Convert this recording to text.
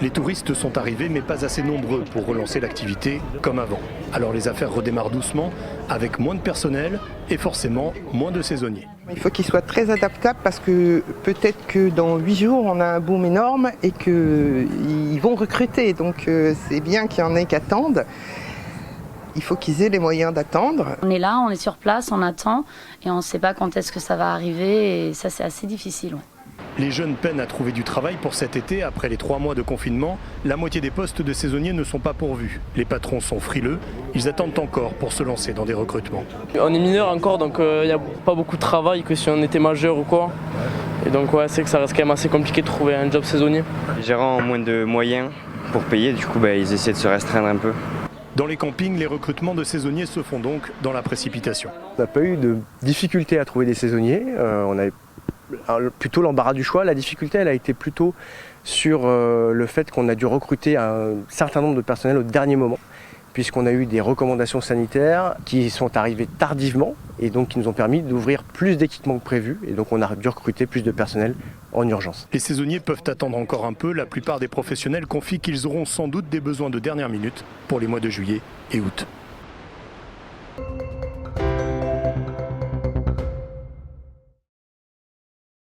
Les touristes sont arrivés mais pas assez nombreux pour relancer l'activité comme avant. Alors les affaires redémarrent doucement avec moins de personnel et forcément moins de saisonniers. Il faut qu'ils soient très adaptables parce que peut-être que dans 8 jours on a un boom énorme et qu'ils vont recruter. Donc c'est bien qu'il y en ait qui attendent. Il faut qu'ils aient les moyens d'attendre. On est là, on est sur place, on attend et on ne sait pas quand est-ce que ça va arriver et ça c'est assez difficile. Ouais. Les jeunes peinent à trouver du travail pour cet été. Après les 3 mois de confinement, la moitié des postes de saisonniers ne sont pas pourvus. Les patrons sont frileux, ils attendent encore pour se lancer dans des recrutements. On est mineur encore, donc il n'y a pas beaucoup de travail que si on était majeur ou quoi. Et donc ouais, c'est que ça reste quand même assez compliqué de trouver un job saisonnier. Les gérants ont moins de moyens pour payer, du coup ils essaient de se restreindre un peu. Dans les campings, les recrutements de saisonniers se font donc dans la précipitation. On n'a pas eu de difficulté à trouver des saisonniers. On avait plutôt l'embarras du choix. La difficulté, elle a été plutôt sur le fait qu'on a dû recruter un certain nombre de personnel au dernier moment, puisqu'on a eu des recommandations sanitaires qui sont arrivées tardivement et donc qui nous ont permis d'ouvrir plus d'équipements que prévu. Et donc on a dû recruter plus de personnel en urgence. Les saisonniers peuvent attendre encore un peu. La plupart des professionnels confient qu'ils auront sans doute des besoins de dernière minute pour les mois de juillet et août.